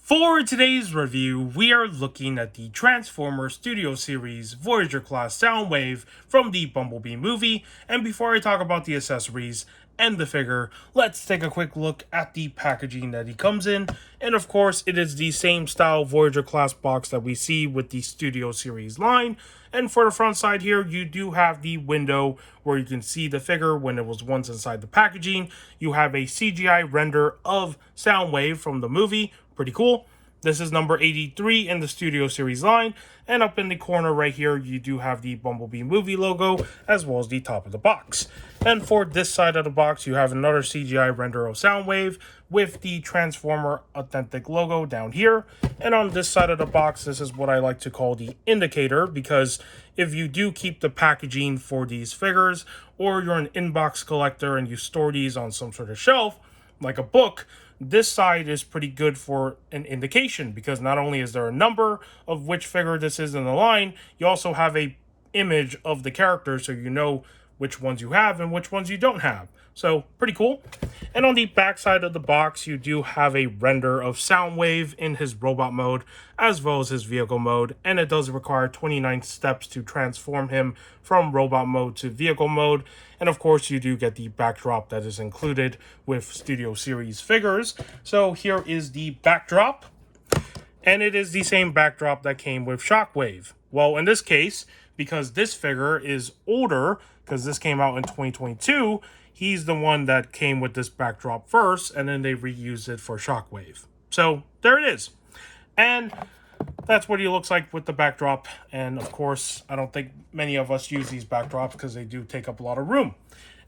For today's review, we are looking at the Transformer Studio Series Voyager class Soundwave from the Bumblebee movie, and before I talk about the accessories and the figure, let's take a quick look at the packaging that he comes in, and of course it is the same style Voyager class box that we see with the Studio Series line, and for the front side here, you do have the window where you can see the figure when it was once inside the packaging. You have a CGI render of Soundwave from the movie. Pretty cool. This is number 83 in the Studio Series line, and up in the corner right here, you do have the Bumblebee movie logo, as well as the top of the box. And for this side of the box, you have another CGI render of Soundwave with the Transformer Authentic logo down here. And on this side of the box, this is what I like to call the indicator, because if you do keep the packaging for these figures, or you're an inbox collector and you store these on some sort of shelf, like a book, this side is pretty good for an indication, because not only is there a number of which figure this is in the line, you also have a image of the character so you know which ones you have and which ones you don't have. So pretty cool. And on the back side of the box, you do have a render of Soundwave in his robot mode as well as his vehicle mode, and it does require 29 steps to transform him from robot mode to vehicle mode. And of course, you do get the backdrop that is included with Studio Series figures. So here is the backdrop, and it is the same backdrop that came with Shockwave. Well, in this case, because this figure is older, because this came out in 2022, he's the one that came with this backdrop first, and then they reused it for Shockwave. So there it is. And that's what he looks like with the backdrop. And of course, I don't think many of us use these backdrops because they do take up a lot of room.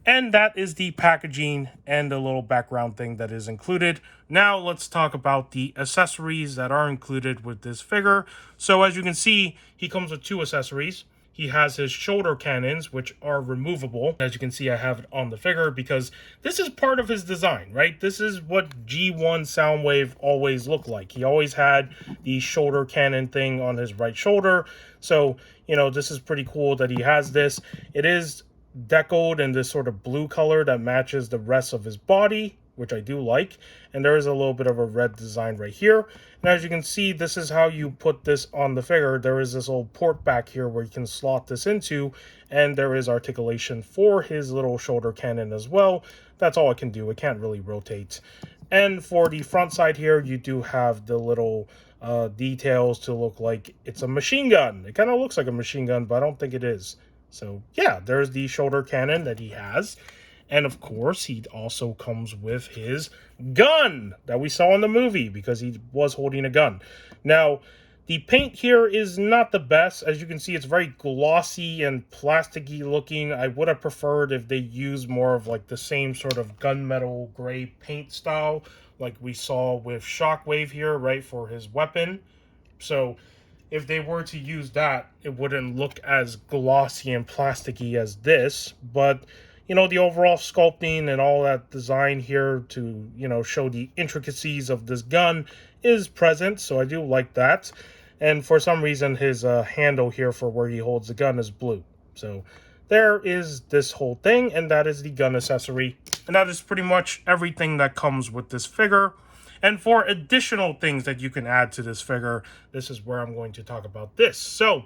And that is the packaging and the little background thing that is included. Now let's talk about the accessories that are included with this figure. So as you can see, he comes with two accessories. He has his shoulder cannons, which are removable. As you can see, I have it on the figure because this is part of his design, right? This is what G1 Soundwave always looked like. He always had the shoulder cannon thing on his right shoulder. So, you know, this is pretty cool that he has this. It is decoed in this sort of blue color that matches the rest of his body, which I do like. And there is a little bit of a red design right here. And as you can see, this is how you put this on the figure. There is this little port back here where you can slot this into, and there is articulation for his little shoulder cannon as well. That's all it can do. It can't really rotate. And for the front side here, you do have the little details to look like it's a machine gun. It kind of looks like a machine gun, but I don't think it is. So yeah, there's the shoulder cannon that he has. And of course, he also comes with his gun that we saw in the movie, because he was holding a gun. Now, the paint here is not the best. As you can see, it's very glossy and plasticky looking. I would have preferred if they used more of like the same sort of gunmetal gray paint style like we saw with Shockwave here, right, for his weapon. So if they were to use that, it wouldn't look as glossy and plasticky as this. But you know, the overall sculpting and all that design here to, you know, show the intricacies of this gun is present, so I do like that. And for some reason, his handle here for where he holds the gun is blue. So there is this whole thing, and that is the gun accessory. And that is pretty much everything that comes with this figure. And for additional things that you can add to this figure, this is where I'm going to talk about this. So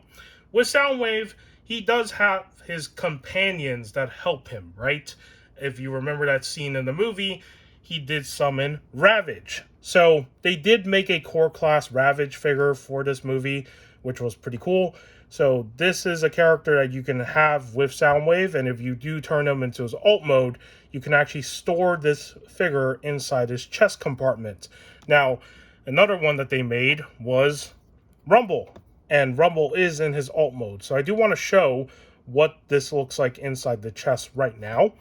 with Soundwave, he does have his companions that help him, right? If you remember that scene in the movie, he did summon Ravage. So they did make a core class Ravage figure for this movie, which was pretty cool. So this is a character that you can have with Soundwave, and if you do turn him into his alt mode, you can actually store this figure inside his chest compartment. Now, another one that they made was Rumble. And Rumble is in his alt mode. So I do want to show what this looks like inside the chest right now.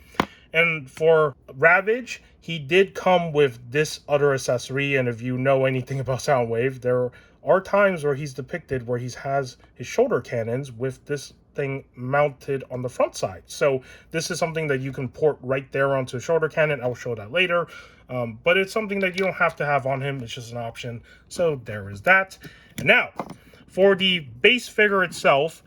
And for Ravage, he did come with this other accessory. And if you know anything about Soundwave, there are times where he's depicted where he has his shoulder cannons with this thing mounted on the front side. So this is something that you can port right there onto a shoulder cannon. I'll show that later. But it's something that you don't have to have on him. It's just an option. So there is that. And now, for the base figure itself,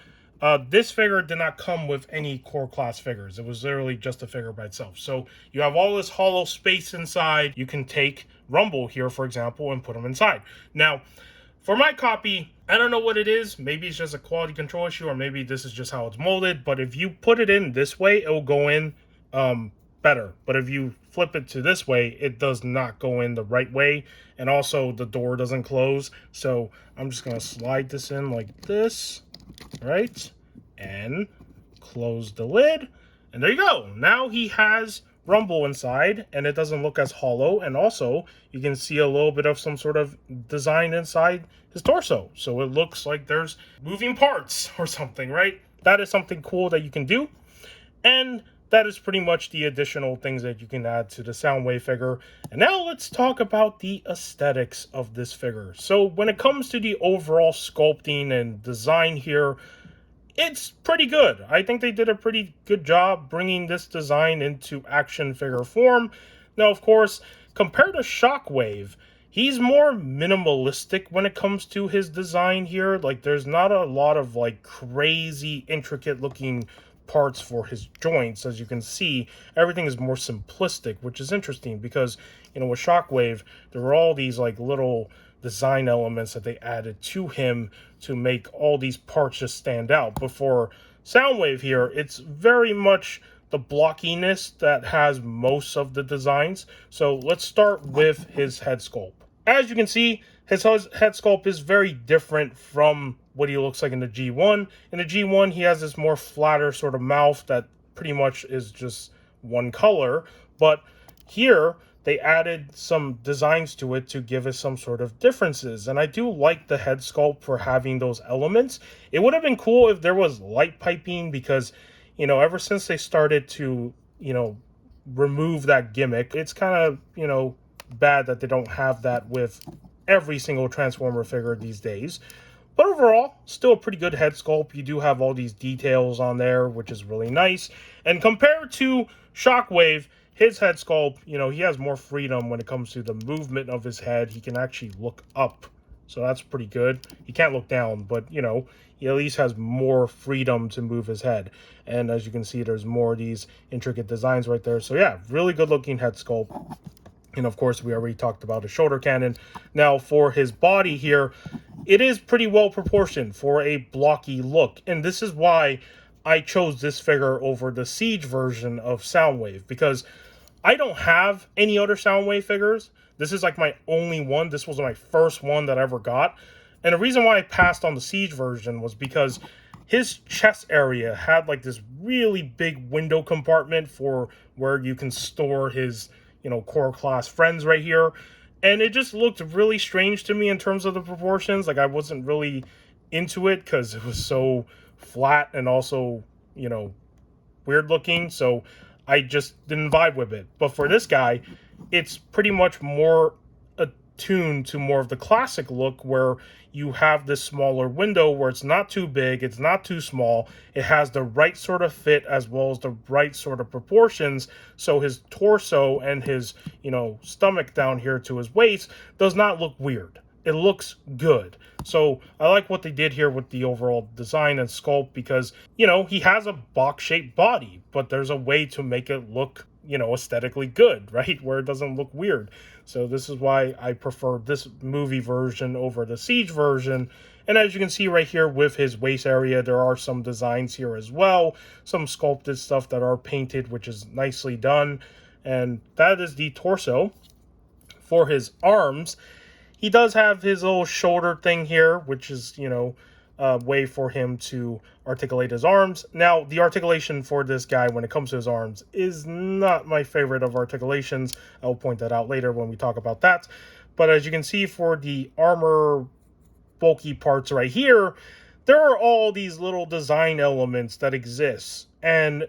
This figure did not come with any core class figures. It was literally just a figure by itself. So you have all this hollow space inside. You can take Rumble here, for example, and put him inside. Now, for my copy, I don't know what it is. Maybe it's just a quality control issue, or maybe this is just how it's molded. But if you put it in this way, it will go in better. But if you flip it to this way, it does not go in the right way. And also, the door doesn't close. So I'm just going to slide this in like this, right? And close the lid. And there you go. Now he has Rumble inside, and it doesn't look as hollow. And also, you can see a little bit of some sort of design inside his torso. So it looks like there's moving parts or something, right? That is something cool that you can do. And that is pretty much the additional things that you can add to the Soundwave figure. And now let's talk about the aesthetics of this figure. So when it comes to the overall sculpting and design here, it's pretty good. I think they did a pretty good job bringing this design into action figure form. Now, of course, compared to Shockwave, he's more minimalistic when it comes to his design here. Like, there's not a lot of, like, crazy, intricate-looking parts for his joints. As you can see, everything is more simplistic, which is interesting because, you know, with Shockwave, there were all these, like, little design elements that they added to him to make all these parts just stand out. But for Soundwave here, it's very much the blockiness that has most of the designs. So let's start with his head sculpt. As you can see, his head sculpt is very different from what he looks like in the G1. In the G1, he has this more flatter sort of mouth that pretty much is just one color. But here, they added some designs to it to give us some sort of differences. And I do like the head sculpt for having those elements. It would have been cool if there was light piping because, you know, ever since they started to, you know, remove that gimmick, it's kind of, you know, bad that they don't have that with every single Transformer figure these days. But overall, still a pretty good head sculpt. You do have all these details on there, which is really nice. And compared to Shockwave, his head sculpt, you know, he has more freedom when it comes to the movement of his head. He can actually look up. So that's pretty good. He can't look down, but, you know, he at least has more freedom to move his head. And as you can see, there's more of these intricate designs right there. So yeah, really good looking head sculpt. And of course, we already talked about his shoulder cannon. Now, for his body here, it is pretty well proportioned for a blocky look. And this is why I chose this figure over the Siege version of Soundwave, because I don't have any other Soundwave figures. This is like my only one. This was my first one that I ever got. And the reason why I passed on the Siege version was because his chest area had like this really big window compartment for where you can store his, you know, core class friends right here. And it just looked really strange to me in terms of the proportions. Like, I wasn't really into it because it was so flat and also, you know, weird looking. So I just didn't vibe with it. But for this guy, it's pretty much more attuned to more of the classic look where you have this smaller window where it's not too big, it's not too small. It has the right sort of fit as well as the right sort of proportions. So his torso and his, you know, stomach down here to his waist does not look weird. It looks good. So I like what they did here with the overall design and sculpt because, you know, he has a box-shaped body, but there's a way to make it look, you know, aesthetically good, right? Where it doesn't look weird. So this is why I prefer this movie version over the Siege version. And as you can see right here with his waist area, there are some designs here as well. Some sculpted stuff that are painted, which is nicely done. And that is the torso. For his arms, he does have his little shoulder thing here, which is, you know, a way for him to articulate his arms. Now, the articulation for this guy when it comes to his arms is not my favorite of articulations. I'll point that out later when we talk about that. But as you can see for the armor bulky parts right here, there are all these little design elements that exist. And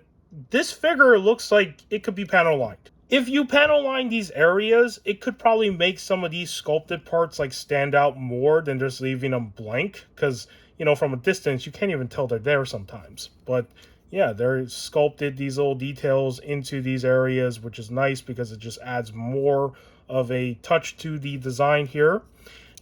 this figure looks like it could be panel lined. If you panel line these areas, it could probably make some of these sculpted parts like stand out more than just leaving them blank. Because, you know, from a distance, you can't even tell they're there sometimes. But yeah, they're sculpted these little details into these areas, which is nice because it just adds more of a touch to the design here.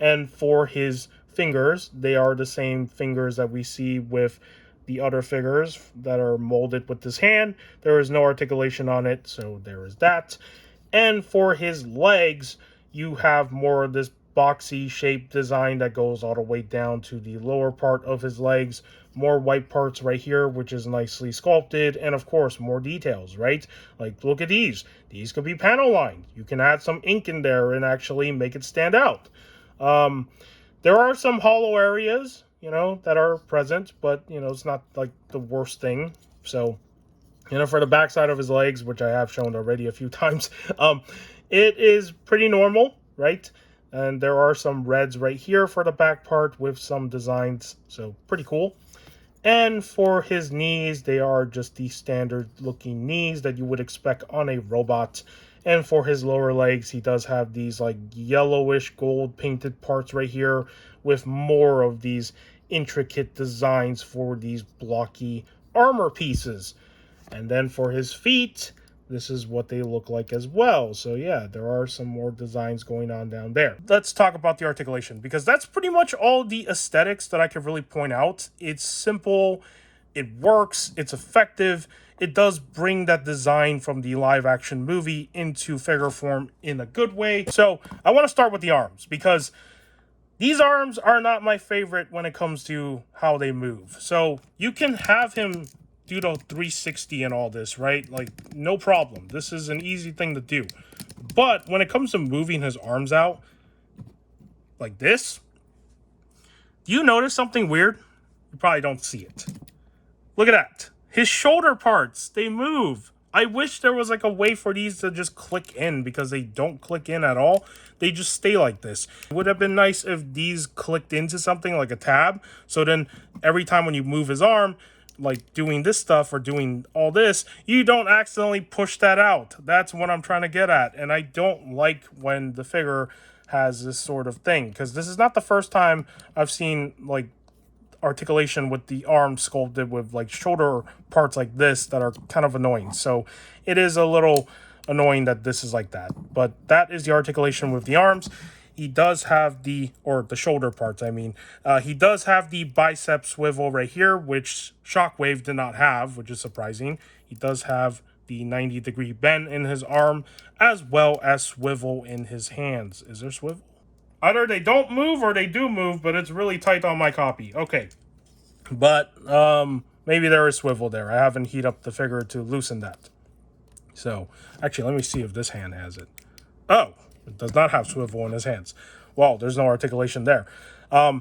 And for his fingers, they are the same fingers that we see with the other figures that are molded with this hand. There is no articulation on it, so there is that. And for his legs, you have more of this boxy shaped design that goes all the way down to the lower part of his legs. More white parts right here, which is nicely sculpted, and of course more details, right? Like, look at these. These could be panel lined. You can add some ink in there and actually make it stand out. There are some hollow areas, that are present, but it's not like the worst thing. So for the backside of his legs, which I have shown already a few times, it is pretty normal, right? And there are some reds right here for the back part with some designs, so pretty cool. And for his knees, they are just the standard looking knees that you would expect on a robot. And for his lower legs, he does have these like yellowish gold painted parts right here with more of these intricate designs for these blocky armor pieces. And then for his feet, this is what they look like as well. So yeah, there are some more designs going on down there. Let's talk about the articulation, because that's pretty much all the aesthetics that I could really point out. It's simple, it works, it's effective. It does bring that design from the live action movie into figure form in a good way. So I want to start with the arms, because these arms are not my favorite when it comes to how they move. So you can have him do the 360 and all this, right? Like, no problem. This is an easy thing to do. But when it comes to moving his arms out like this, do you notice something weird? You probably don't see it. Look at that. His shoulder parts, they move. I wish there was like a way for these to just click in, because they don't click in at all. They just stay like this. It would have been nice if these clicked into something like a tab. So then every time when you move his arm, like doing this stuff or doing all this, you don't accidentally push that out. That's what I'm trying to get at. And I don't like when the figure has this sort of thing, because this is not the first time I've seen like articulation with the arm sculpted with like shoulder parts like this that are kind of annoying. So it is a little annoying that this is like that. But that is the articulation with the arms. He does have the shoulder parts, I mean. He does have the bicep swivel right here, which Shockwave did not have, which is surprising. He does have the 90-degree bend in his arm, as well as swivel in his hands. Is there swivel? Either they don't move or they do move, but it's really tight on my copy. Okay. But maybe there is swivel there. I haven't heated up the figure to loosen that. So, actually, let me see if this hand has it. Oh, it does not have swivel in his hands. Well, there's no articulation there. But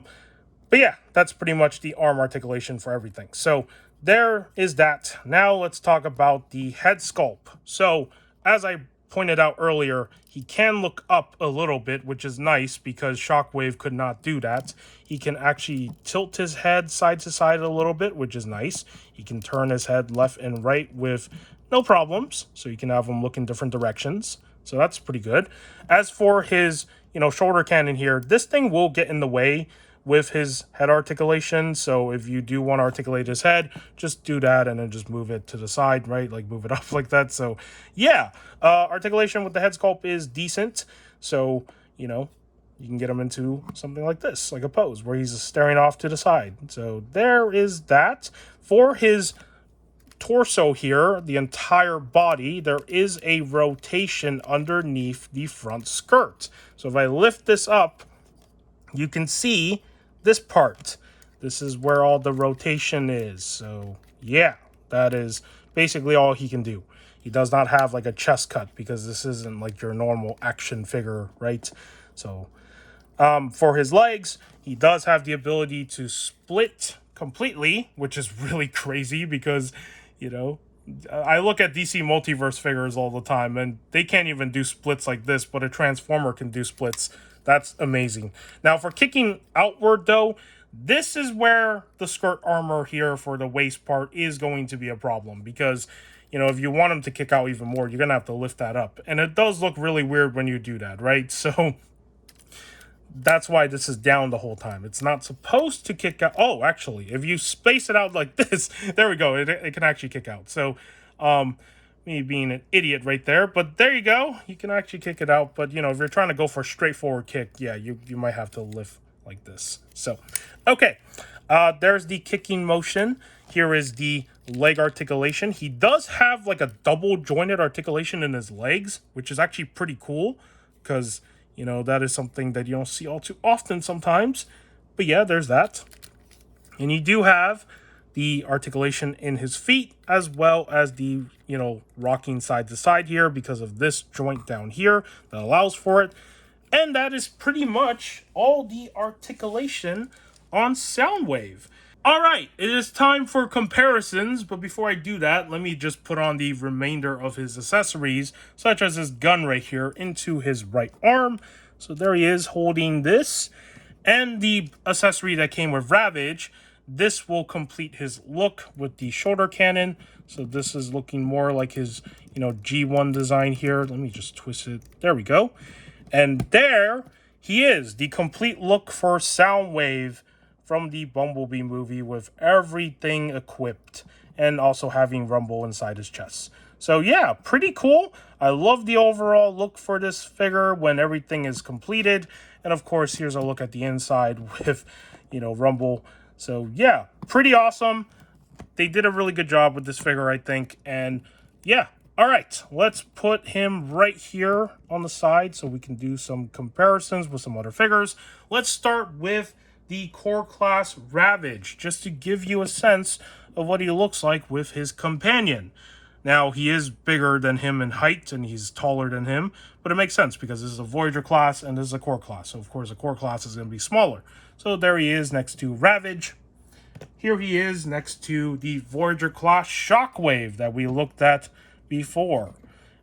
yeah, that's pretty much the arm articulation for everything. So there is that. Now let's talk about the head sculpt. So as I pointed out earlier, he can look up a little bit, which is nice because Shockwave could not do that. He can actually tilt his head side to side a little bit, which is nice. He can turn his head left and right with no problems. So you can have him look in different directions. So that's pretty good. As for his, shoulder cannon here, this thing will get in the way with his head articulation. So if you do want to articulate his head, just do that and then just move it to the side, right? Like move it up like that. So yeah, articulation with the head sculpt is decent. So, you can get him into something like this, like a pose where he's staring off to the side. So there is that. For his torso here, the entire body, there is a rotation underneath the front skirt. So if I lift this up, you can see this part. This is where all the rotation is. So yeah, that is basically all he can do. He does not have like a chest cut, because this isn't like your normal action figure, right? So for his legs, he does have the ability to split completely, which is really crazy because I look at DC Multiverse figures all the time, and they can't even do splits like this, but a Transformer can do splits. That's amazing. Now, for kicking outward, though, this is where the skirt armor here for the waist part is going to be a problem, because, if you want him to kick out even more, you're going to have to lift that up. And it does look really weird when you do that, right? So that's why this is down the whole time. It's not supposed to kick out. Oh, actually, if you space it out like this, there we go. It can actually kick out. So, me being an idiot right there. But there you go. You can actually kick it out. But, if you're trying to go for a straightforward kick, yeah, you might have to lift like this. So, okay. There's the kicking motion. Here is the leg articulation. He does have like a double jointed articulation in his legs, which is actually pretty cool because, you know, that is something that you don't see all too often sometimes. But yeah, there's that. And you do have the articulation in his feet as well as the, you know, rocking side to side here because of this joint down here that allows for it. And that is pretty much all the articulation on Soundwave. Alright, it is time for comparisons, but before I do that, let me just put on the remainder of his accessories, such as his gun right here, into his right arm. So there he is holding this, and the accessory that came with Ravage. This will complete his look with the shoulder cannon. So this is looking more like his, you know, G1 design here. Let me just twist it. There we go. And there he is, the complete look for Soundwave from the Bumblebee movie with everything equipped and also having Rumble inside his chest. So yeah, pretty cool. I love the overall look for this figure when everything is completed. And of course, here's a look at the inside with, you know, Rumble. So yeah, pretty awesome. They did a really good job with this figure, I think. And yeah, all right, let's put him right here on the side so we can do some comparisons with some other figures. Let's start with the core class Ravage, just to give you a sense of what he looks like with his companion. Now, he is bigger than him in height, and he's taller than him, but it makes sense because this is a Voyager class and this is a core class. So, of course, a core class is going to be smaller. So, there he is next to Ravage. Here he is next to the Voyager class Shockwave that we looked at before.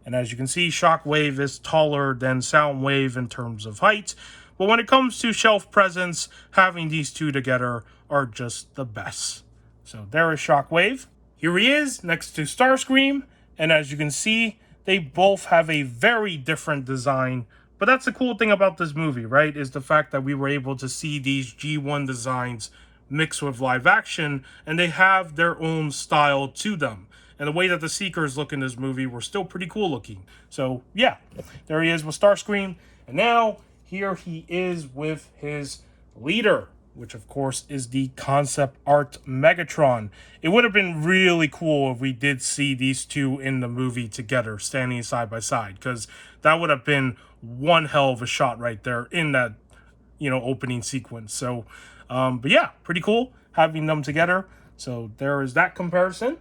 And as you can see, Shockwave is taller than Soundwave in terms of height. But when it comes to shelf presence, having these two together are just the best. So there is Shockwave. Here he is next to Starscream. And as you can see, they both have a very different design. But that's the cool thing about this movie, right? Is the fact that we were able to see these G1 designs mixed with live action. And they have their own style to them. And the way that the Seekers look in this movie were still pretty cool looking. So yeah, there he is with Starscream. And now here he is with his leader, which of course is the concept art Megatron. It would have been really cool if we did see these two in the movie together, standing side by side, because that would have been one hell of a shot right there in that, you know, opening sequence. So, but yeah, pretty cool having them together. So there is that comparison.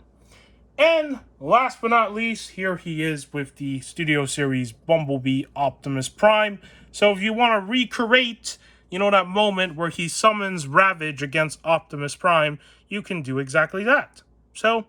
And last but not least, here he is with the Studio Series Bumblebee Optimus Prime. So if you want to recreate, you know, that moment where he summons Ravage against Optimus Prime, you can do exactly that. So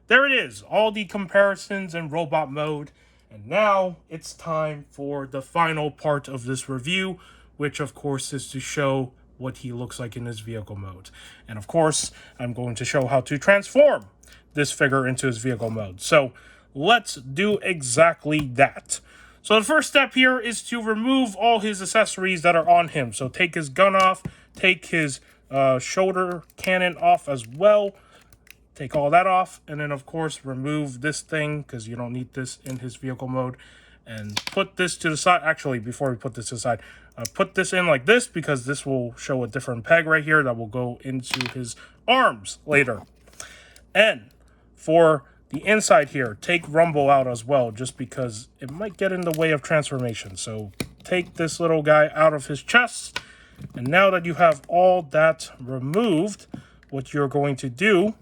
there it is, all the comparisons in robot mode. And now it's time for the final part of this review, which of course is to show what he looks like in his vehicle mode. And of course, I'm going to show how to transform this figure into his vehicle mode. So let's do exactly that. So the first step here is to remove all his accessories that are on him. So take his gun off, take his shoulder cannon off as well. Take all that off, and then of course remove this thing because you don't need this in his vehicle mode. And put this to the side. Actually, before we put this to the side, put this in like this because this will show a different peg right here that will go into his arms later. And for the inside here, take Rumble out as well, just because it might get in the way of transformation. So take this little guy out of his chest. And now that you have all that removed, what you're going to do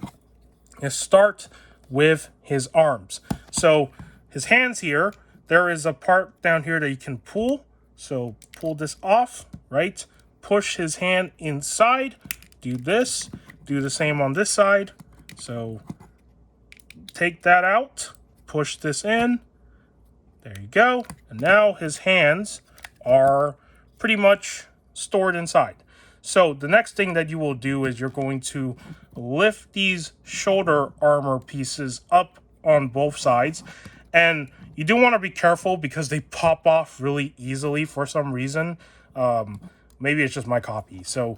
is start with his arms. So his hands here, there is a part down here that you can pull. So pull this off, right? Push his hand inside. Do this. Do the same on this side. So take that out, push this in, there you go, and now his hands are pretty much stored inside. So the next thing that you will do is you're going to lift these shoulder armor pieces up on both sides, and you do want to be careful because they pop off really easily for some reason. Maybe it's just my copy. So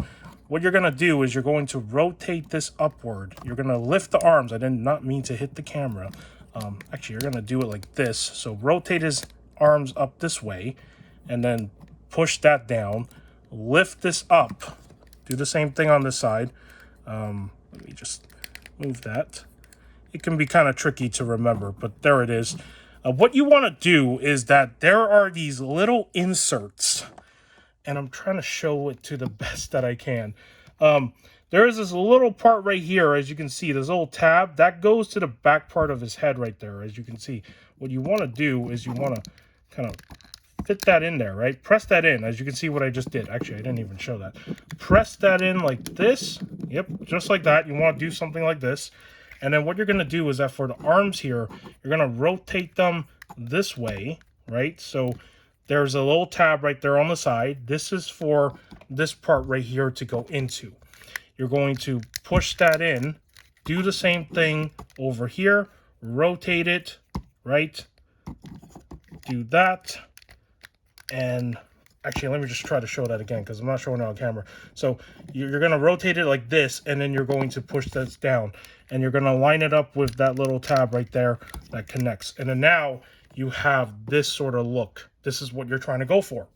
what you're going to do is you're going to rotate this upward. You're going to lift the arms. I did not mean to hit the camera. Actually, you're going to do it like this. So rotate his arms up this way and then push that down. Lift this up. Do the same thing on this side. Let me just move that. It can be kind of tricky to remember, but there it is. What you want to do is that there are these little inserts, and I'm trying to show it to the best that I can. There is this little part right here, as you can see, this little tab, that goes to the back part of his head right there, as you can see. What you want to do is you want to kind of fit that in there, right? Press that in, as you can see what I just did. Actually, I didn't even show that. Press that in like this. Yep, just like that. You want to do something like this. And then what you're going to do is that for the arms here, you're going to rotate them this way, right? So there's a little tab right there on the side. This is for this part right here to go into. You're going to push that in, do the same thing over here, rotate it, right? Do that. And actually, let me just try to show that again because I'm not showing it on camera. So you're going to rotate it like this, and then you're going to push this down. And you're going to line it up with that little tab right there that connects. And then now you have this sort of look. This is what you're trying to go for.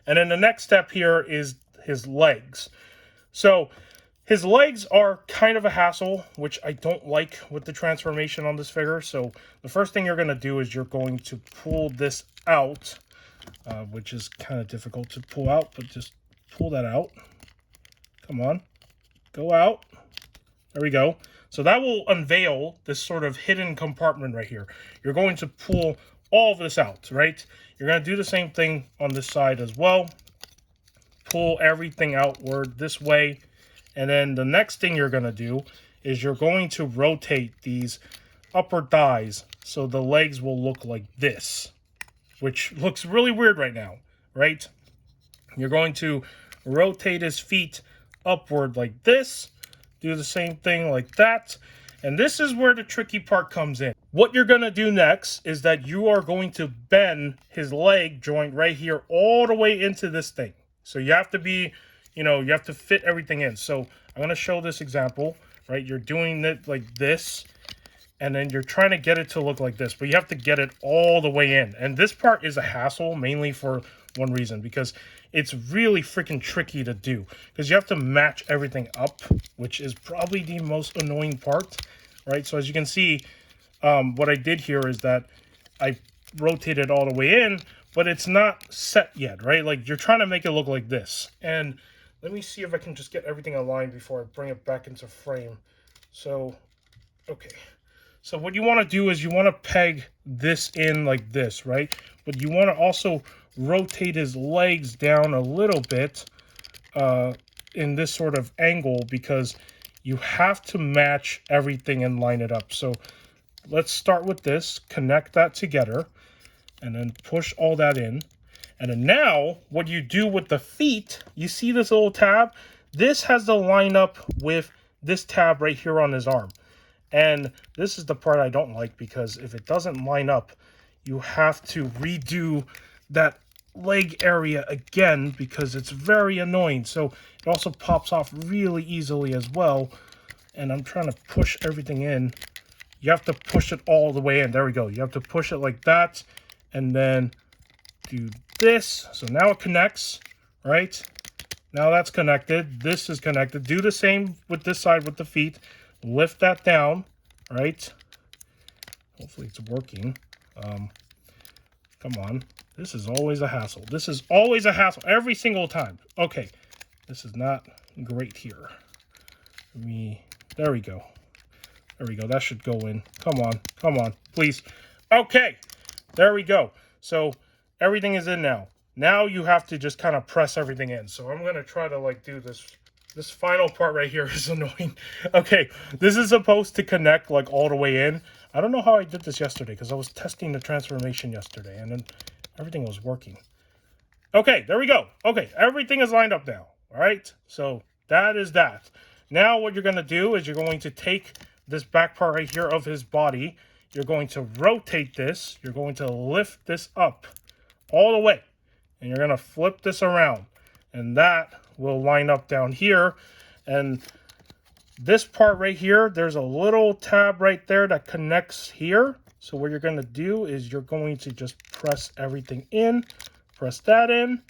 And then the next step here is his legs. So his legs are kind of a hassle, which I don't like with the transformation on this figure. So the first thing you're going to do is you're going to pull this out, which is kind of difficult to pull out, but just pull that out. Come on, go out. There we go. So that will unveil this sort of hidden compartment right here. You're going to pull all of this out, right? You're going to do the same thing on this side as well. Pull everything outward this way. And then the next thing you're going to do is you're going to rotate these upper thighs so the legs will look like this, which looks really weird right now, right? You're going to rotate his feet upward like this. Do the same thing like that. And this is where the tricky part comes in. What you're going to do next is that you are going to bend his leg joint right here all the way into this thing. So you have to be, you have to fit everything in. So I'm going to show this example, right? You're doing it like this, and then you're trying to get it to look like this, but you have to get it all the way in. And this part is a hassle, mainly for one reason, because it's really freaking tricky to do, because you have to match everything up, which is probably the most annoying part, right? So as you can see, what I did here is that I rotated all the way in, but it's not set yet, right? Like, you're trying to make it look like this. And let me see if I can just get everything aligned before I bring it back into frame. So, okay. So what you want to do is you want to peg this in like this, right? But you want to also rotate his legs down a little bit in this sort of angle, because you have to match everything and line it up. So let's start with this, connect that together, and then push all that in. And then now what you do with the feet, you see this little tab? This has to line up with this tab right here on his arm. And this is the part I don't like, because if it doesn't line up, you have to redo that leg area again, because it's very annoying. So it also pops off really easily as well. And I'm trying to push everything in. You have to push it all the way in. There we go. You have to push it like that, and then do this. So now it connects, right? Now that's connected. This is connected. Do the same with this side with the feet. Lift that down, right? Hopefully it's working. Come on. This is always a hassle. This is always a hassle every single time. Okay. This is not great here. There we go. There we go. That should go in. Come on. Come on. Please. Okay. There we go. So everything is in now. Now you have to just kind of press everything in. So I'm going to try to like do this. This final part right here is annoying. Okay. This is supposed to connect like all the way in. I don't know how I did this yesterday, because I was testing the transformation yesterday and then everything was working. Okay. There we go. Okay. Everything is lined up now. All right. So that is that. Now what you're going to do is you're going to take this back part right here of his body. You're going to rotate this. You're going to lift this up all the way. And you're going to flip this around. And that will line up down here. And this part right here, there's a little tab right there that connects here. So what you're going to do is you're going to just press everything in. Press that in.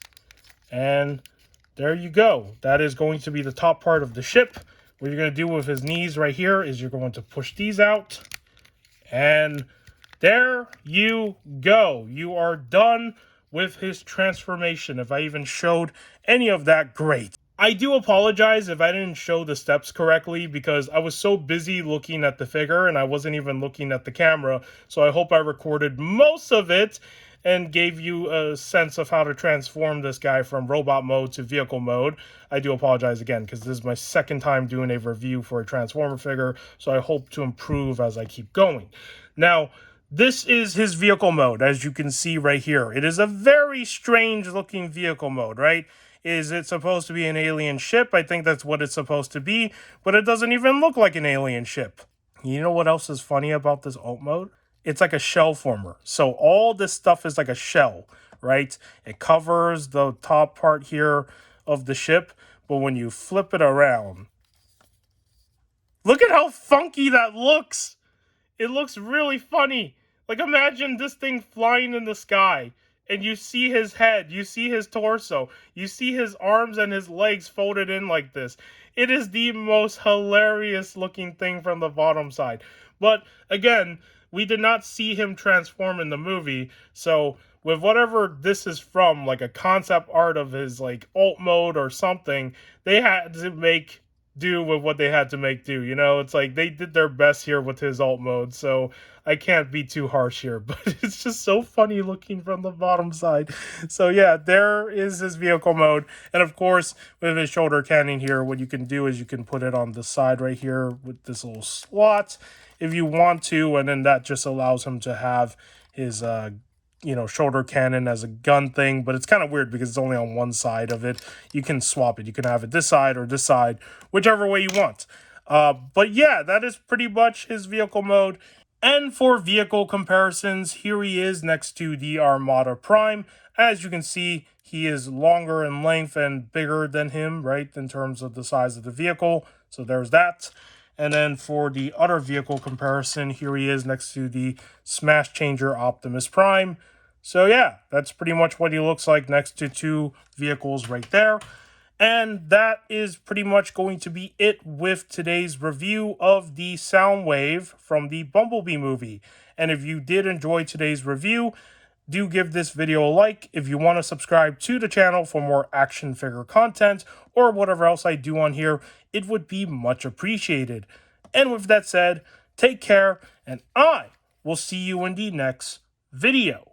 And there you go. That is going to be the top part of the ship. what you're going to do with his knees right here is you're going to push these out. And there you go. You are done with his transformation. If I even showed any of that, great. I do apologize if I didn't show the steps correctly because I was so busy looking at the figure and I wasn't even looking at the camera. So I hope I recorded most of it and gave you a sense of how to transform this guy from robot mode to vehicle mode. I do apologize again because this is my second time doing a review for a Transformer figure, so I hope to improve as I keep going. Now, this is his vehicle mode, as you can see right here. It is a very strange looking vehicle mode, right? Is it supposed to be an alien ship? I think that's what it's supposed to be, but it doesn't even look like an alien ship. You know what else is funny about this alt mode? It's like a shell former. So all this stuff is like a shell, right? It covers the top part here of the ship, but when you flip it around, look at how funky that looks. It looks really funny. Like, imagine this thing flying in the sky, and you see his head, you see his torso, you see his arms and his legs folded in like this. It is the most hilarious looking thing from the bottom side. But, again, we did not see him transform in the movie, so with whatever this is from, like a concept art of his, like, alt mode or something, they had to make do with what they had to make do, you know? It's like they did their best here with his alt mode, so I can't be too harsh here, but it's just so funny looking from the bottom side. So yeah, there is his vehicle mode, and of course, with his shoulder cannon here, what you can do is you can put it on the side right here with this little slot if you want to, and then that just allows him to have his shoulder cannon as a gun thing, but it's kind of weird because it's only on one side of it. You can swap it. You can have it this side or this side, whichever way you want. But yeah, that is pretty much his vehicle mode. And for vehicle comparisons, here he is next to the Armada Prime. As you can see, he is longer in length and bigger than him, right, in terms of the size of the vehicle. So there's that. And then for the other vehicle comparison, here he is next to the Smash Changer Optimus Prime. So yeah, that's pretty much what he looks like next to two vehicles right there. And that is pretty much going to be it with today's review of the Soundwave from the Bumblebee movie. And if you did enjoy today's review, do give this video a like. If you want to subscribe to the channel for more action figure content or whatever else I do on here, it would be much appreciated. And with that said, take care, and I will see you in the next video.